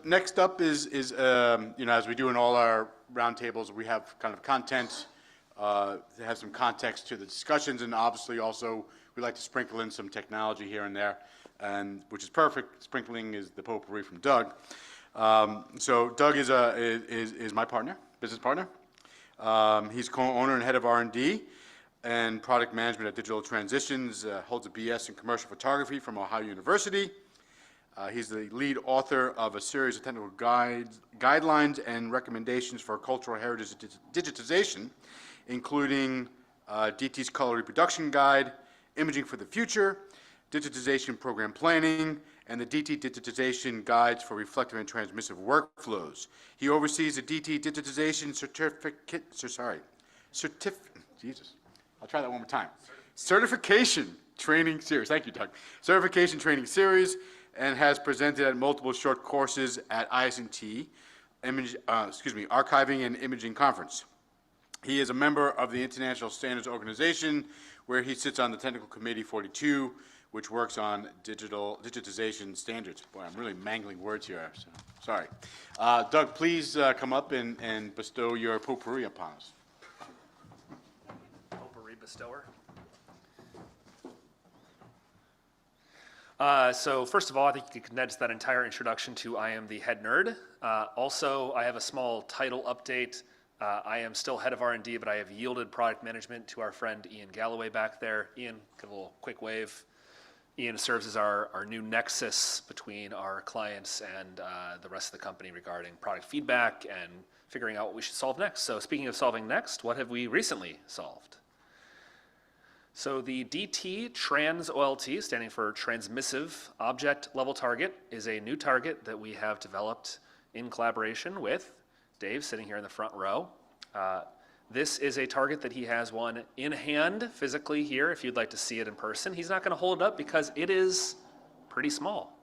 next up is you know, as we do in all our roundtables, we have kind of content that has some context to the discussions, and obviously also we like to sprinkle in some technology here and there, and which is perfect. Sprinkling is the potpourri from Doug. So Doug is my partner, business partner. He's co-owner and head of R&D and product management at Digital Transitions, holds a BS in commercial photography from Ohio University. He's the lead author of a series of technical guidelines and recommendations for cultural heritage digitization, including DT's Color Reproduction Guide, Imaging for the Future, Digitization Program Planning, and the DT Digitization Guides for Reflective and Transmissive Workflows. He oversees the DT Digitization Jesus, I'll try that one more time. Certification Training Series, thank you, Doug. Certification Training Series, and has presented at multiple short courses at IS&T, Archiving and Imaging Conference. He is a member of the International Standards Organization, where he sits on the Technical Committee 42, which works on digitization standards. Boy, I'm really mangling words here, so sorry. Doug, please come up and bestow your potpourri upon us. Potpourri bestower. So first of all, I think you can condense that entire introduction to I am the head nerd. Also, I have a small title update. I am still head of R&D, but I have yielded product management to our friend Ian Galloway back there. Ian, give a little quick wave. Ian serves as our new nexus between our clients and the rest of the company regarding product feedback and figuring out what we should solve next. So speaking of solving next, what have we recently solved? So the DT Trans OLT, standing for Transmissive Object Level Target, is a new target that we have developed in collaboration with Dave, sitting here in the front row. This is a target that he has one in hand physically here, if you'd like to see it in person. He's not going to hold it up because it is pretty small.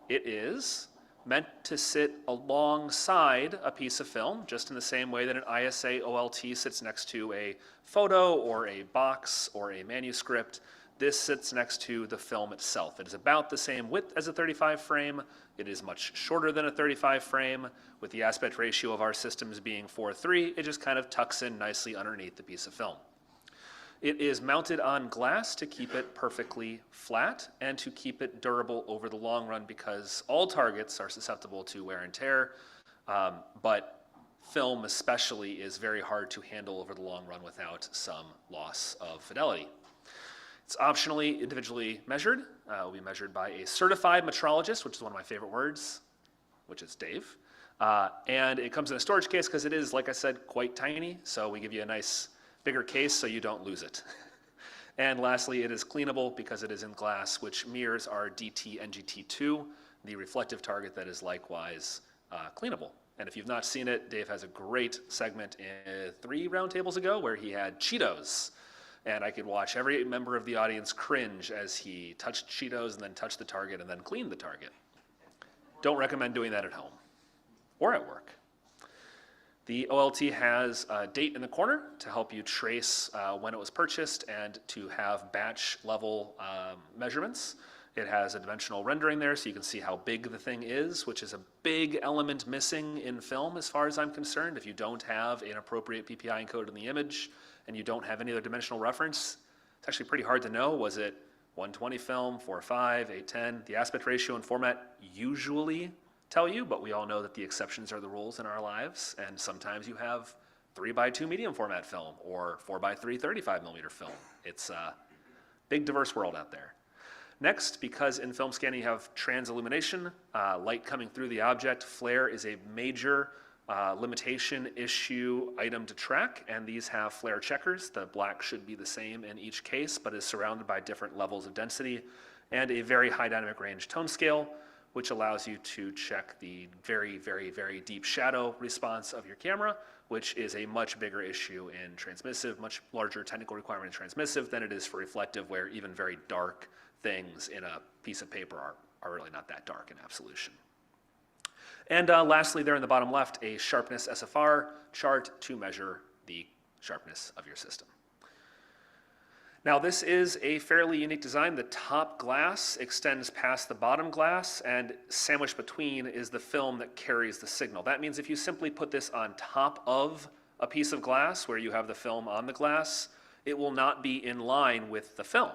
It is meant to sit alongside a piece of film, just in the same way that an ISA OLT sits next to a photo or a box or a manuscript. This sits next to the film itself. It is about the same width as a 35 frame. It is much shorter than a 35 frame. With the aspect ratio of our systems being 4:3, it just kind of tucks in nicely underneath the piece of film. It is mounted on glass to keep it perfectly flat and to keep it durable over the long run, because all targets are susceptible to wear and tear, but film especially is very hard to handle over the long run without some loss of fidelity. It's optionally individually measured. It will be measured by a certified metrologist, which is one of my favorite words, which is Dave. And it comes in a storage case because it is, like I said, quite tiny, so we give you a nice bigger case so you don't lose it. And lastly, it is cleanable because it is in glass, which mirrors our DT NGT2, the reflective target that is likewise cleanable. And if you've not seen it, Dave has a great segment 3 roundtables ago where he had Cheetos. And I could watch every member of the audience cringe as he touched Cheetos and then touched the target and then cleaned the target. Don't recommend doing that at home or at work. The OLT has a date in the corner to help you trace when it was purchased and to have batch level measurements. It has a dimensional rendering there so you can see how big the thing is, which is a big element missing in film as far as I'm concerned. If you don't have an appropriate PPI encoded in the image and you don't have any other dimensional reference, it's actually pretty hard to know. Was it 120 film, 4:5, 8:10? The aspect ratio and format usually tell you, but we all know that the exceptions are the rules in our lives, and sometimes you have 3:2 medium format film or 4:3 35 millimeter film. It's a big diverse world out there. Next, because in film scanning you have trans-illumination, light coming through the object, flare is a major limitation issue item to track, and these have flare checkers. The black should be the same in each case, but is surrounded by different levels of density and a very high dynamic range tone scale, which allows you to check the very, very, very deep shadow response of your camera, which is a much bigger issue in transmissive, much larger technical requirement in transmissive than it is for reflective, where even very dark things in a piece of paper are really not that dark in absolution. And lastly, there in the bottom left, a sharpness SFR chart to measure the sharpness of your system. Now this is a fairly unique design. The top glass extends past the bottom glass, and sandwiched between is the film that carries the signal. That means if you simply put this on top of a piece of glass where you have the film on the glass, it will not be in line with the film.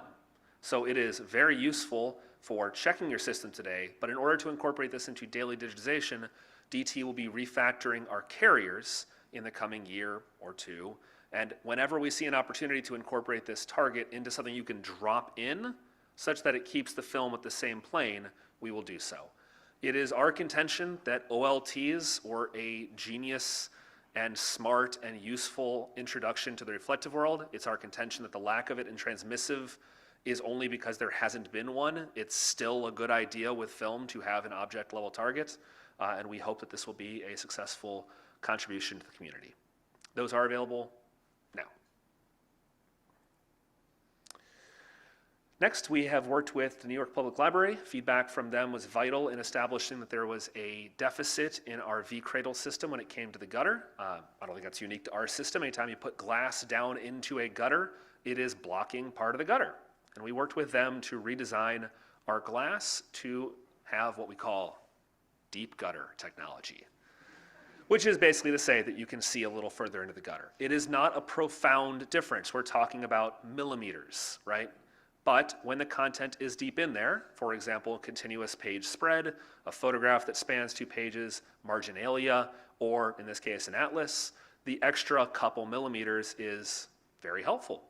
So it is very useful for checking your system today, but in order to incorporate this into daily digitization, DT will be refactoring our carriers in the coming year or two. And whenever we see an opportunity to incorporate this target into something you can drop in, such that it keeps the film at the same plane, we will do so. It is our contention that OLTs, or a genius and smart and useful introduction to the reflective world, it's our contention that the lack of it in transmissive is only because there hasn't been one. It's still a good idea with film to have an object level target, and we hope that this will be a successful contribution to the community. Those are available now. Next, we have worked with the New York Public Library. Feedback from them was vital in establishing that there was a deficit in our vCradle system when it came to the gutter. I don't think that's unique to our system. Anytime you put glass down into a gutter, it is blocking part of the gutter. And we worked with them to redesign our glass to have what we call DeepGutter technology, which is basically to say that you can see a little further into the gutter. It is not a profound difference. We're talking about millimeters, right? But when the content is deep in there, for example, continuous page spread, a photograph that spans 2 pages, marginalia, or in this case, an atlas, the extra couple millimeters is very helpful.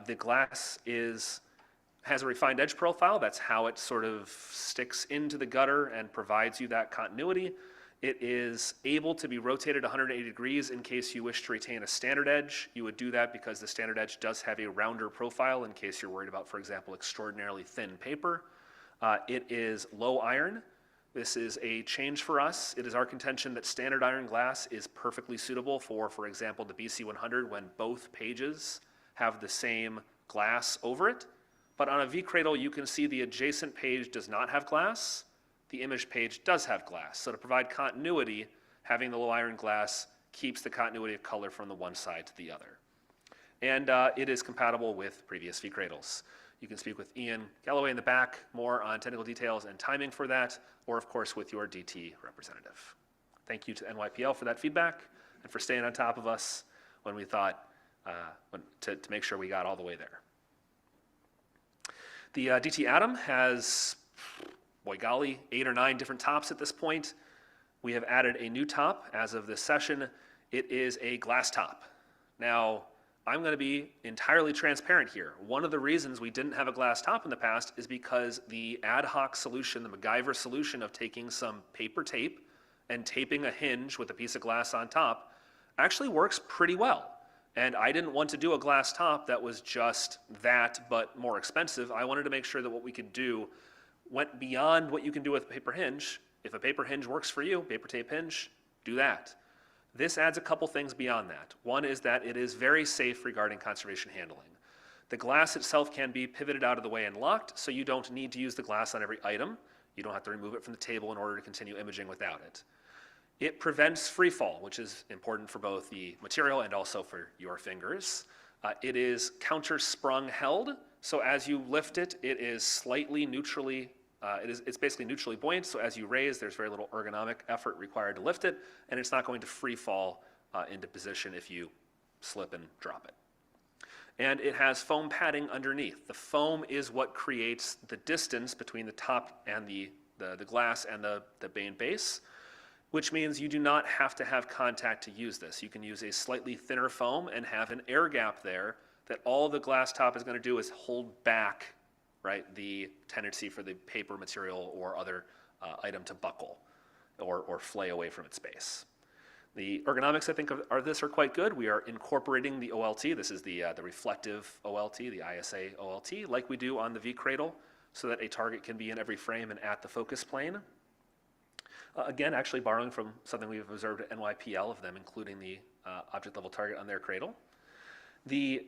The glass has a refined edge profile. That's how it sort of sticks into the gutter and provides you that continuity. It is able to be rotated 180 degrees in case you wish to retain a standard edge. You would do that because the standard edge does have a rounder profile in case you're worried about, for example, extraordinarily thin paper. It is low iron. This is a change for us. It is our contention that standard iron glass is perfectly suitable for example, the BC100 when both pages have the same glass over it. But on a vCradle, you can see the adjacent page does not have glass. The image page does have glass. So to provide continuity, having the low iron glass keeps the continuity of color from the one side to the other. And it is compatible with previous vCradles. You can speak with Ian Galloway in the back, more on technical details and timing for that, or of course with your DT representative. Thank you to NYPL for that feedback and for staying on top of us when we thought, to make sure we got all the way there. The DT Atom has, boy golly, 8 or 9 different tops at this point. We have added a new top as of this session. It is a glass top. Now, I'm going to be entirely transparent here. One of the reasons we didn't have a glass top in the past is because the ad hoc solution, the MacGyver solution of taking some paper tape and taping a hinge with a piece of glass on top actually works pretty well. And I didn't want to do a glass top that was just that, but more expensive. I wanted to make sure that what we could do went beyond what you can do with a paper hinge. If a paper hinge works for you, paper tape hinge, do that. This adds a couple things beyond that. One is that it is very safe regarding conservation handling. The glass itself can be pivoted out of the way and locked, so you don't need to use the glass on every item. You don't have to remove it from the table in order to continue imaging without it. It prevents free fall, which is important for both the material and also for your fingers. It is counter-sprung held, so as you lift it, it is slightly neutrally, it's basically neutrally buoyant, so as you raise, there's very little ergonomic effort required to lift it, and it's not going to free fall into position if you slip and drop it. And it has foam padding underneath. The foam is what creates the distance between the top and the glass and the main base, which means you do not have to have contact to use this. You can use a slightly thinner foam and have an air gap there that all the glass top is going to do is hold back, right, the tendency for the paper material or other item to buckle or flay away from its base. The ergonomics, I think, of this are quite good. We are incorporating the OLT. This is the reflective OLT, the ISA OLT, like we do on the vCradle, so that a target can be in every frame and at the focus plane. Again, actually borrowing from something we've observed at NYPL of them including the object level target on their cradle. The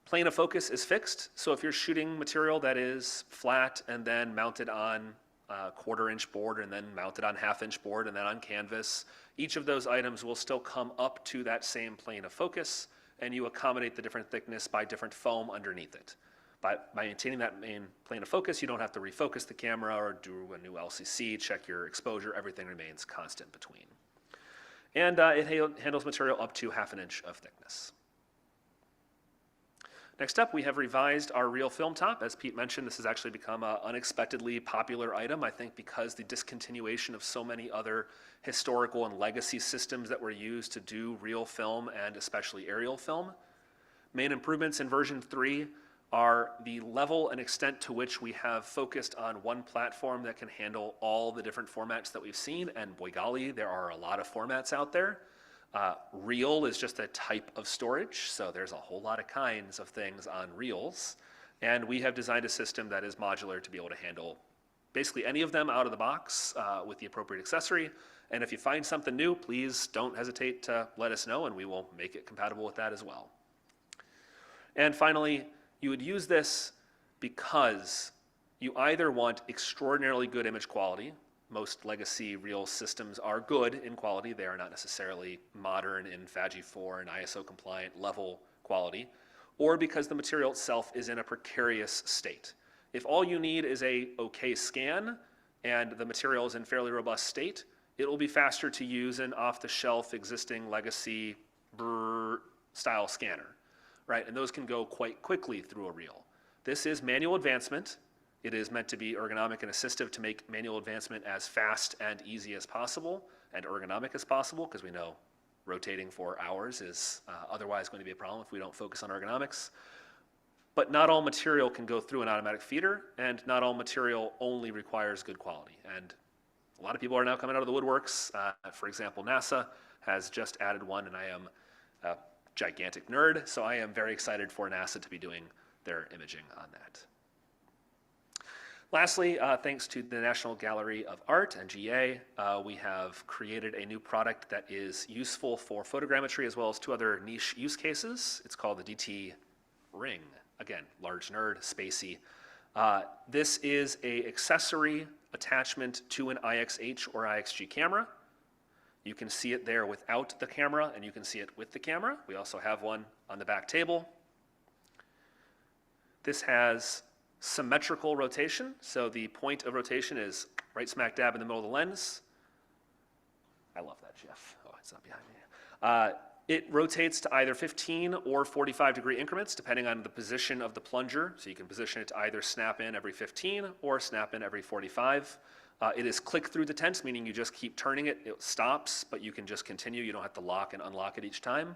plane of focus is fixed, so if you're shooting material that is flat and then mounted on a 1/4 inch board and then mounted on 1/2 inch board and then on canvas, each of those items will still come up to that same plane of focus, and you accommodate the different thickness by different foam underneath it. By maintaining that main plane of focus, you don't have to refocus the camera or do a new LCC, check your exposure, everything remains constant between. And it handles material up to 1/2 inch of thickness. Next up, we have revised our reel film top. As Pete mentioned, this has actually become an unexpectedly popular item, I think because the discontinuation of so many other historical and legacy systems that were used to do reel film and especially aerial film. Main improvements in version 3 are the level and extent to which we have focused on one platform that can handle all the different formats that we've seen, and boy golly, there are a lot of formats out there. Reel is just a type of storage, so there's a whole lot of kinds of things on reels, and we have designed a system that is modular to be able to handle basically any of them out of the box with the appropriate accessory, and if you find something new, please don't hesitate to let us know and we will make it compatible with that as well. And finally, you would use this because you either want extraordinarily good image quality. Most legacy reel systems are good in quality. They are not necessarily modern in FAGI4 and ISO compliant level quality, or because the material itself is in a precarious state. If all you need is a okay scan and the material is in fairly robust state, it will be faster to use an off-the-shelf existing legacy style scanner, right? And those can go quite quickly through a reel. This is manual advancement. It is meant to be ergonomic and assistive to make manual advancement as fast and easy as possible and ergonomic as possible, because we know rotating for hours is otherwise going to be a problem if we don't focus on ergonomics. But not all material can go through an automatic feeder, and not all material only requires good quality. And a lot of people are now coming out of the woodworks. For example, NASA has just added one, and I am a gigantic nerd, so I am very excited for NASA to be doing their imaging on that. Lastly, thanks to the National Gallery of Art and GA, we have created a new product that is useful for photogrammetry as well as 2 other niche use cases. It's called the DT Ring. Again, large nerd, spacey. This is an accessory attachment to an IXH or IXG camera. You can see it there without the camera, and you can see it with the camera. We also have one on the back table. This has symmetrical rotation, so the point of rotation is right smack dab in the middle of the lens. I love that GIF. Oh, it's not behind me. It rotates to either 15 or 45 degree increments, depending on the position of the plunger. So you can position it to either snap in every 15 or snap in every 45. It is click through the tent, meaning you just keep turning it. It stops, but you can just continue. You don't have to lock and unlock it each time.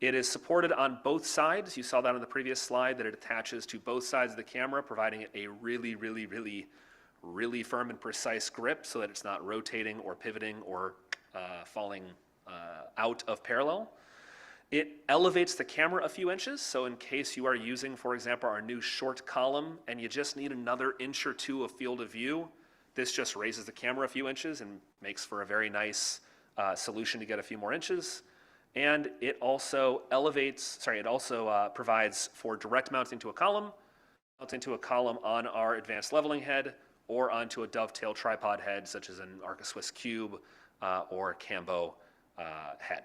It is supported on both sides. You saw that on the previous slide, that it attaches to both sides of the camera, providing it a really, really, really, really firm and precise grip so that it's not rotating or pivoting or falling out of parallel. It elevates the camera a few inches, so in case you are using, for example, our new short column and you just need another inch or 2 of field of view, this just raises the camera a few inches and makes for a very nice solution to get a few more inches. And it also provides for direct mounting to a column, mounting to a column on our advanced leveling head, or onto a dovetail tripod head, such as an Arca Swiss Cube or Cambo head.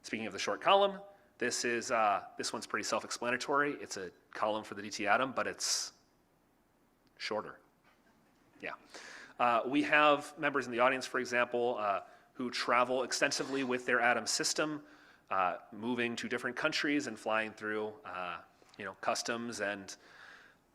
Speaking of the short column, this one's pretty self-explanatory. It's a column for the DT Atom, but it's shorter. Yeah. We have members in the audience, for example, who travel extensively with their Atom system, moving to different countries and flying through customs, and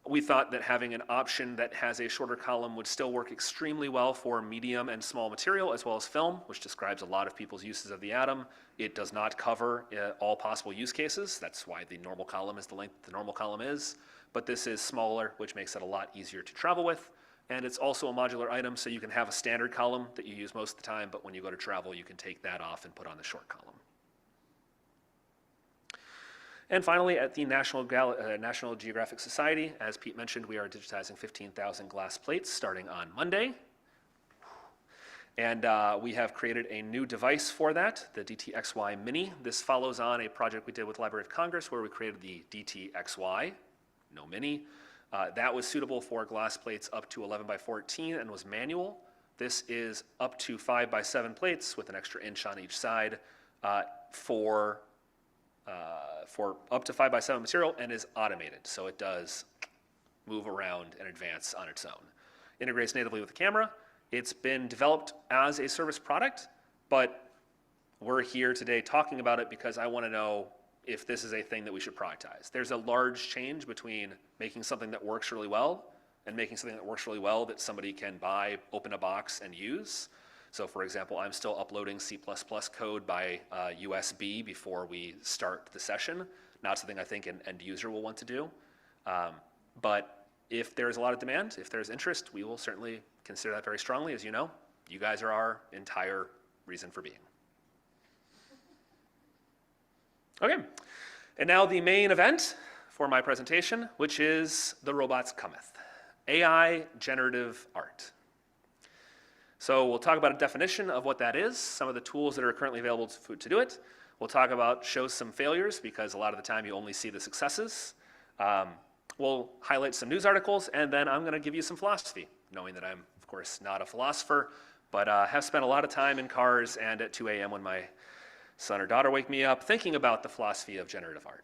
we thought that having an option that has a shorter column would still work extremely well for medium and small material as well as film, which describes a lot of people's uses of the Atom. It does not cover all possible use cases. That's why the normal column is the length the normal column is, but this is smaller, which makes it a lot easier to travel with. And it's also a modular item, so you can have a standard column that you use most of the time, but when you go to travel, you can take that off and put on the short column. And finally, at the National Geographic Society, as Pete mentioned, we are digitizing 15,000 glass plates starting on Monday. And we have created a new device for that, the DTXY Mini. This follows on a project we did with Library of Congress where we created the DTXY, no Mini. That was suitable for glass plates up to 11 by 14 and was manual. This is up to 5 by 7 plates with an extra inch on each side for for up to 5x7 material and is automated. So it does move around and advance on its own. Integrates natively with the camera. It's been developed as a service product, but we're here today talking about it because I want to know if this is a thing that we should productize. There's a large change between making something that works really well and making something that works really well that somebody can buy, open a box, and use. So for example, I'm still uploading C++ code by USB before we start the session. Not something I think an end user will want to do. But if there's a lot of demand, if there's interest, we will certainly consider that very strongly. As you know, you guys are our entire reason for being. Okay, and now the main event for my presentation, which is The Robots Cometh, AI generative art. So we'll talk about a definition of what that is, some of the tools that are currently available to do it. We'll talk about show some failures, because a lot of the time you only see the successes. We'll highlight some news articles, and then I'm going to give you some philosophy, knowing that I'm, of course, not a philosopher, but have spent a lot of time in cars and at 2 a.m. when my son or daughter wake me up thinking about the philosophy of generative art.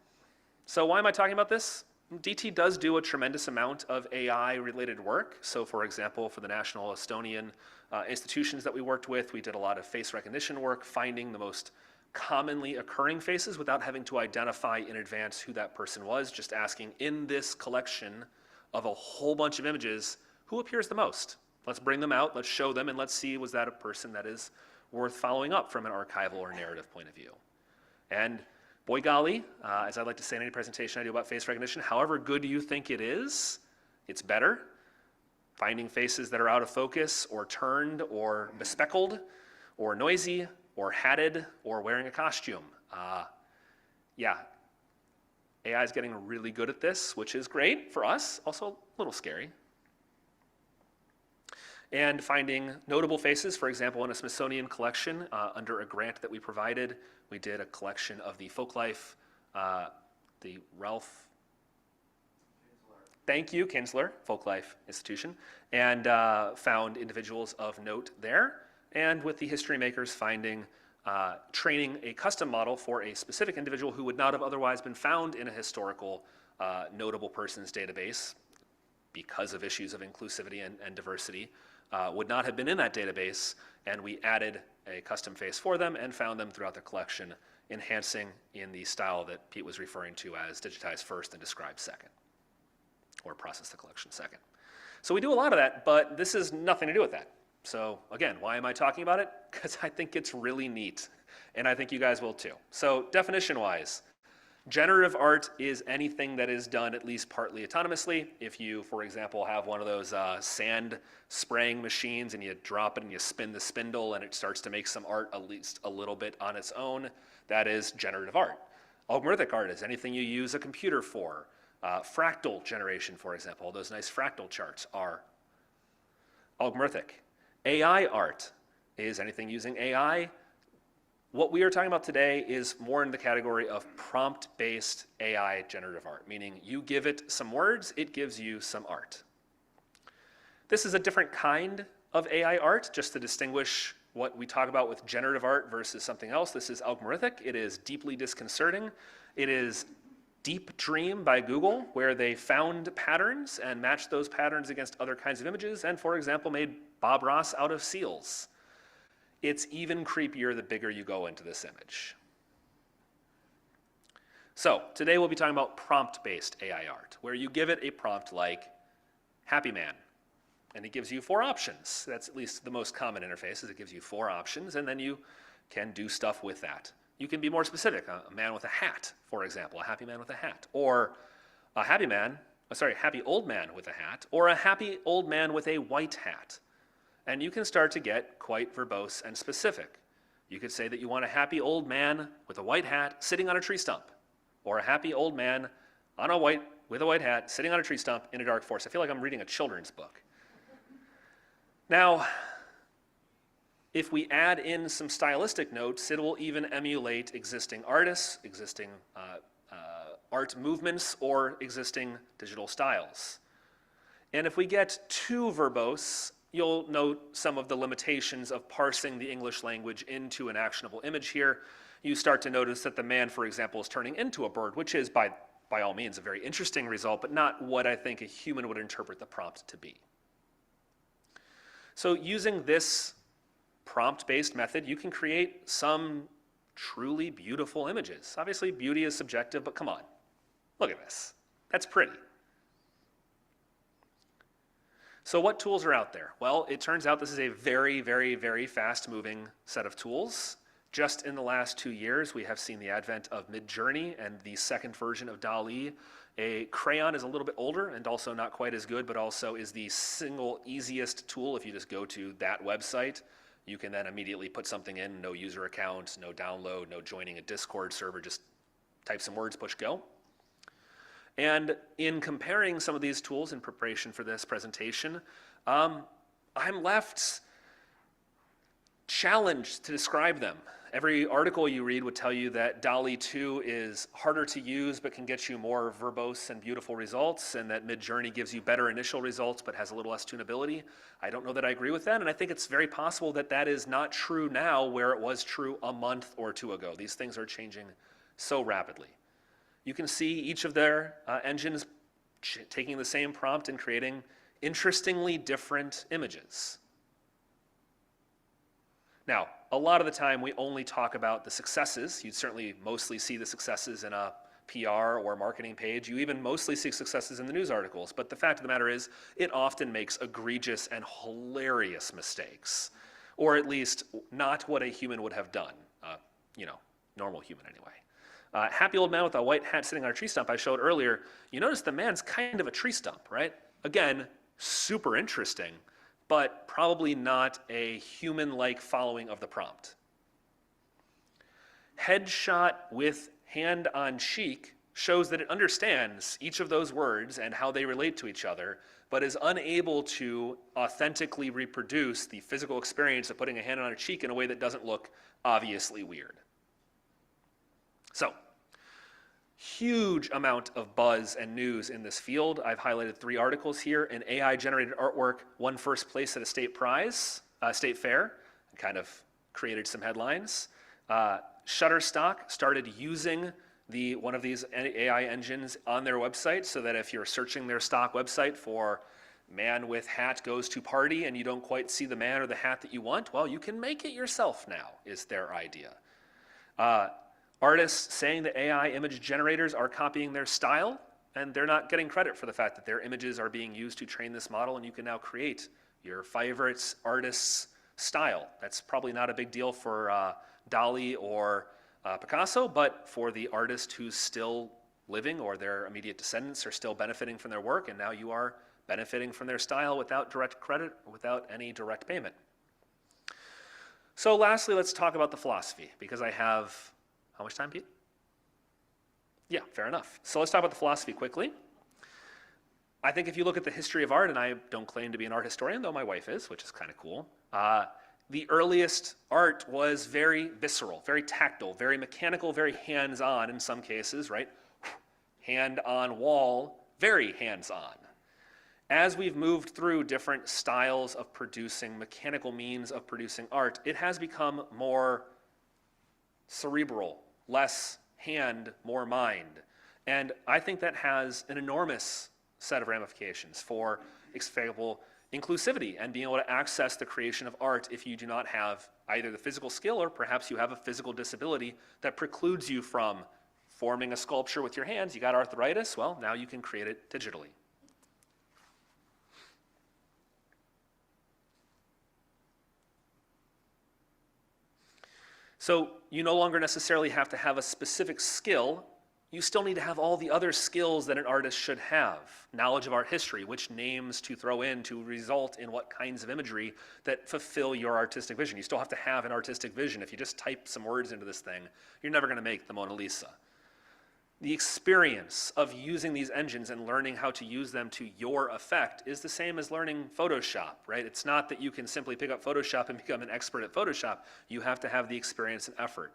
So why am I talking about this? DT does do a tremendous amount of AI-related work. So for example, for the National Estonian institutions that we worked with, we did a lot of face recognition work, finding the most commonly occurring faces without having to identify in advance who that person was, just asking, in this collection of a whole bunch of images, who appears the most? Let's bring them out, let's show them, and let's see, was that a person that is worth following up from an archival or narrative point of view? And boy golly, as I like to say in any presentation I do about face recognition, however good you think it is, it's better. Finding faces that are out of focus or turned or bespeckled or noisy or hatted or wearing a costume. Yeah, AI is getting really good at this, which is great for us, also a little scary. And finding notable faces, for example, in a Smithsonian collection under a grant that we provided, we did a collection of the folklife, the Ralph, thank you, Kinsler, Folklife Institution, and found individuals of note there. And with the history makers finding, training a custom model for a specific individual who would not have otherwise been found in a historical notable persons database because of issues of inclusivity and diversity. Would not have been in that database, and we added a custom face for them and found them throughout the collection, enhancing in the style that Pete was referring to as digitize first and describe second, or process the collection second. So we do a lot of that, but this has nothing to do with that. So again, why am I talking about it? Because I think it's really neat, and I think you guys will too. So definition-wise, generative art is anything that is done at least partly autonomously. If you, for example, have one of those sand spraying machines and you drop it and you spin the spindle and it starts to make some art at least a little bit on its own, that is generative art. Algorithmic art is anything you use a computer for. Fractal generation, for example, all those nice fractal charts are algorithmic. AI art is anything using AI. What we are talking about today is more in the category of prompt-based AI generative art, meaning you give it some words, it gives you some art. This is a different kind of AI art, just to distinguish what we talk about with generative art versus something else. This is algorithmic, it is deeply disconcerting. It is Deep Dream by Google, where they found patterns and matched those patterns against other kinds of images, and for example, made Bob Ross out of seals. It's even creepier the bigger you go into this image. So today we'll be talking about prompt-based AI art, where you give it a prompt like Happy Man, and it gives you 4 options. That's at least the most common interface, is it gives you 4 options, and then you can do stuff with that. You can be more specific, a man with a hat, for example, a happy man with a hat, or a happy old man with a hat, or a happy old man with a white hat. And you can start to get quite verbose and specific. You could say that you want a happy old man with a white hat sitting on a tree stump, or a happy old man with a white hat sitting on a tree stump in a dark forest. I feel like I'm reading a children's book. Now, if we add in some stylistic notes, it will even emulate existing artists, existing art movements, or existing digital styles. And if we get too verbose, you'll note some of the limitations of parsing the English language into an actionable image here. you start to notice that the man, for example, is turning into a bird, which is by all means a very interesting result, but not what I think a human would interpret the prompt to be. So using this prompt-based method, you can create some truly beautiful images. Obviously, beauty is subjective, but come on. Look at this. That's pretty. So what tools are out there? Well, it turns out this is a very, very, very fast-moving set of tools. Just in the last 2 years, we have seen the advent of Midjourney and the second version of DALL-E. A crayon is a little bit older and also not quite as good, but also is the single easiest tool. If you just go to that website, you can then immediately put something in, no user account, no download, no joining a Discord server, just type some words, push go. And in comparing some of these tools in preparation for this presentation, I'm left challenged to describe them. Every article you read would tell you that DALL-E 2 is harder to use but can get you more verbose and beautiful results, and that Midjourney gives you better initial results but has a little less tunability. I don't know that I agree with that, and I think it's very possible that that is not true now where it was true a month or two ago. These things are changing so rapidly. You can see each of their engines taking the same prompt and creating interestingly different images. Now, a lot of the time we only talk about the successes. You'd certainly mostly see the successes in a PR or marketing page. You even mostly see successes in the news articles. But the fact of the matter is, it often makes egregious and hilarious mistakes, or at least not what a human would have done. Normal human anyway. Happy old man with a white hat sitting on a tree stump I showed earlier. You notice the man's kind of a tree stump, right? Again, super interesting, but probably not a human-like following of the prompt. Headshot with hand on cheek shows that it understands each of those words and how they relate to each other, but is unable to authentically reproduce the physical experience of putting a hand on a cheek in a way that doesn't look obviously weird. So, huge amount of buzz and news in this field. I've highlighted 3 articles here. An AI-generated artwork won first place at a state fair, and kind of created some headlines. Shutterstock started using one of these AI engines on their website so that if you're searching their stock website for man with hat goes to party and you don't quite see the man or the hat that you want, well, you can make it yourself now, is their idea. Artists saying that AI image generators are copying their style, and they're not getting credit for the fact that their images are being used to train this model, and you can now create your favorite artist's style. That's probably not a big deal for DALL-E or Picasso, but for the artist who's still living or their immediate descendants are still benefiting from their work, and now you are benefiting from their style without direct credit or without any direct payment. So lastly, let's talk about the philosophy, because I have, how much time, Pete? Yeah, fair enough. So let's talk about the philosophy quickly. I think if you look at the history of art, and I don't claim to be an art historian, though my wife is, which is kind of cool, the earliest art was very visceral, very tactile, very mechanical, very hands-on in some cases, right? Hand on wall, very hands-on. As we've moved through different styles of producing, mechanical means of producing art, it has become more cerebral, less hand, more mind. And I think that has an enormous set of ramifications for, example, inclusivity and being able to access the creation of art if you do not have either the physical skill or perhaps you have a physical disability that precludes you from forming a sculpture with your hands. You got arthritis, well, now you can create it digitally. So you no longer necessarily have to have a specific skill. You still need to have all the other skills that an artist should have. Knowledge of art history, which names to throw in to result in what kinds of imagery that fulfill your artistic vision. You still have to have an artistic vision. If you just type some words into this thing, you're never going to make the Mona Lisa. The experience of using these engines and learning how to use them to your effect is the same as learning Photoshop, right? It's not that you can simply pick up Photoshop and become an expert at Photoshop. You have to have the experience and effort.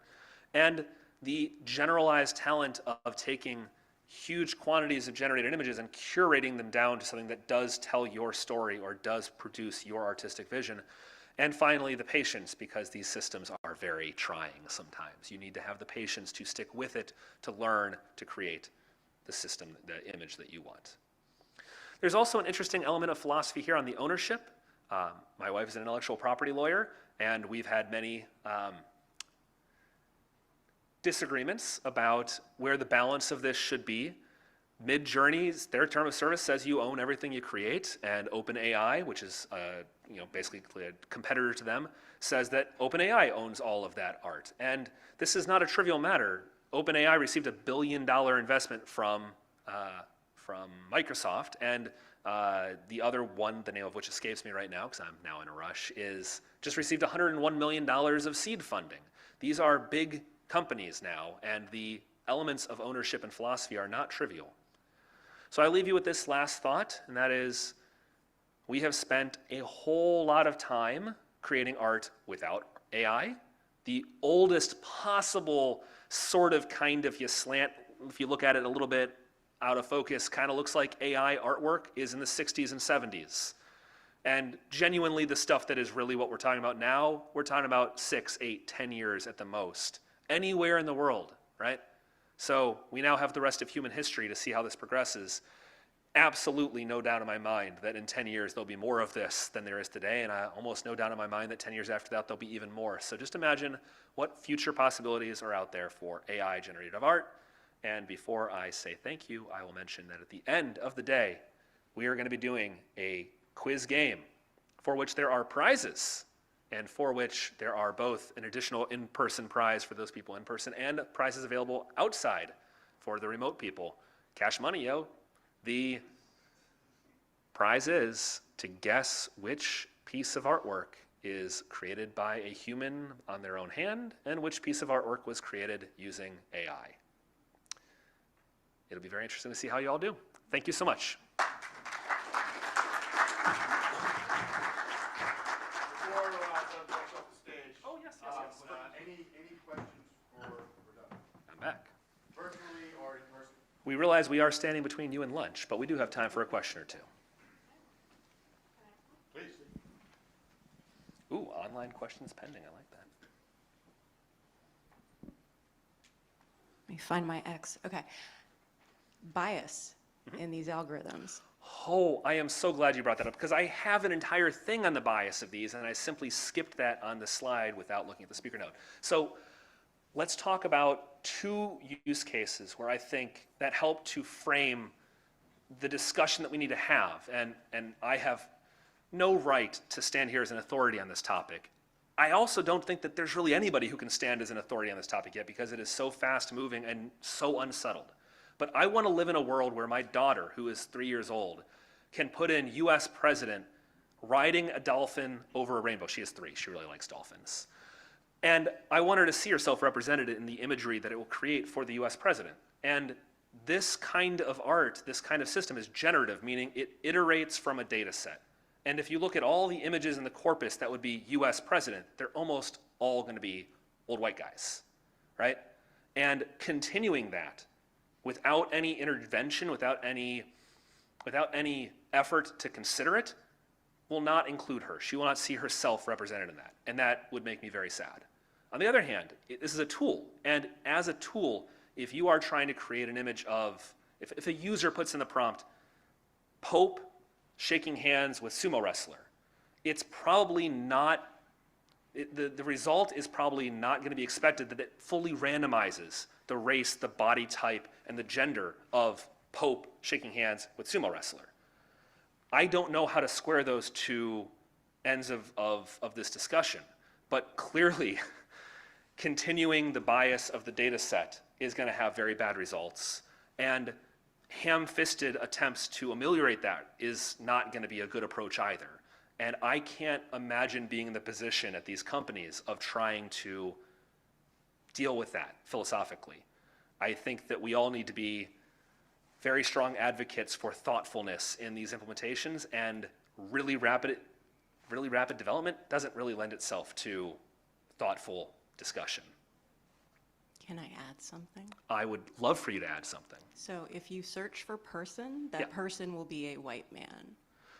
And the generalized talent of taking huge quantities of generated images and curating them down to something that does tell your story or does produce your artistic vision. And finally, the patience, because these systems are very trying sometimes. You need to have the patience to stick with it, to learn, to create the system, the image that you want. There's also an interesting element of philosophy here on the ownership. My wife is an intellectual property lawyer, and we've had many disagreements about where the balance of this should be. Mid-Journey's, their term of service says you own everything you create, and OpenAI, which is basically a competitor to them, says that OpenAI owns all of that art. And this is not a trivial matter. OpenAI received $1 billion investment from Microsoft, and the other one, the name of which escapes me right now because I'm now in a rush, is just received $101 million of seed funding. These are big companies now, and the elements of ownership and philosophy are not trivial. So I leave you with this last thought, and that is, we have spent a whole lot of time creating art without AI. The oldest possible sort of kind of, if you look at it a little bit out of focus, kind of looks like AI artwork is in the 60s and 70s. And genuinely the stuff that is really what we're talking about now, we're talking about 6, 8, 10 years at the most, anywhere in the world, right? So we now have the rest of human history to see how this progresses. Absolutely no doubt in my mind that in 10 years there'll be more of this than there is today, and I almost no doubt in my mind that 10 years after that there'll be even more. So just imagine what future possibilities are out there for AI generative art. And before I say thank you, I will mention that at the end of the day, we are going to be doing a quiz game for which there are prizes, and for which there are both an additional in-person prize for those people in person and prizes available outside for the remote people. Cash money, yo. The prize is to guess which piece of artwork is created by a human on their own hand and which piece of artwork was created using AI. It'll be very interesting to see how you all do. Thank you so much. Any questions for Doug? I'm back. Virtually or in person? We realize we are standing between you and lunch, but we do have time for a question or two. Please. Ooh, online questions pending. I like that. Let me find my X. Okay. Bias in these algorithms. Oh, I am so glad you brought that up, because I have an entire thing on the bias of these, and I simply skipped that on the slide without looking at the speaker note. So let's talk about two use cases where I think that help to frame the discussion that we need to have. And I have no right to stand here as an authority on this topic. I also don't think that there's really anybody who can stand as an authority on this topic yet, because it is so fast moving and so unsettled. But I want to live in a world where my daughter, who is 3 years old, can put in US president riding a dolphin over a rainbow. She is 3, she really likes dolphins. And I want her to see herself represented in the imagery that it will create for the US president. And this kind of art, this kind of system is generative, meaning it iterates from a data set. And if you look at all the images in the corpus that would be US president, they're almost all going to be old white guys, right? And continuing that without any intervention, without any effort to consider it, will not include her. She will not see herself represented in that, and that would make me very sad. On the other hand, this is a tool, and as a tool, if you are trying to create an image of, if a user puts in the prompt, Pope shaking hands with sumo wrestler, it's probably not, the result is probably not going to be expected that it fully randomizes the race, the body type, and the gender of Pope shaking hands with sumo wrestler. I don't know how to square those two ends of this discussion, but clearly continuing the bias of the data set is going to have very bad results, and ham-fisted attempts to ameliorate that is not going to be a good approach either. And I can't imagine being in the position at these companies of trying to deal with that philosophically. I think that we all need to be very strong advocates for thoughtfulness in these implementations, and really rapid development doesn't really lend itself to thoughtful discussion. Can I add something? I would love for you to add something. So if you search for person, that Yeah. person will be a white man.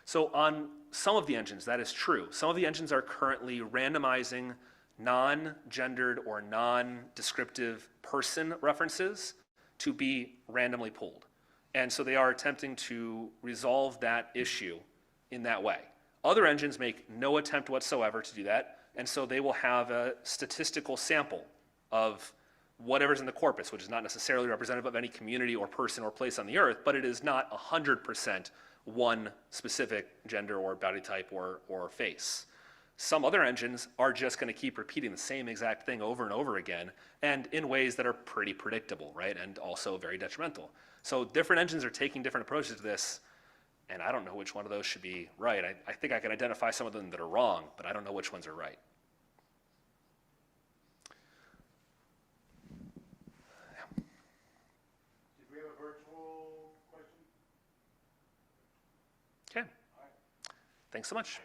So on some of the engines, that is true. Some of the engines are currently randomizing non-gendered or non-descriptive person references to be randomly pulled. And so they are attempting to resolve that issue in that way. Other engines make no attempt whatsoever to do that, and so they will have a statistical sample of whatever's in the corpus, which is not necessarily representative of any community or person or place on the earth, but it is not 100% one specific gender or body type or face. Some other engines are just going to keep repeating the same exact thing over and over again, and in ways that are pretty predictable, right, and also very detrimental. So different engines are taking different approaches to this, and I don't know which one of those should be right. I think I can identify some of them that are wrong, but I don't know which ones are right. Did we have a virtual question? Okay. Thanks so much.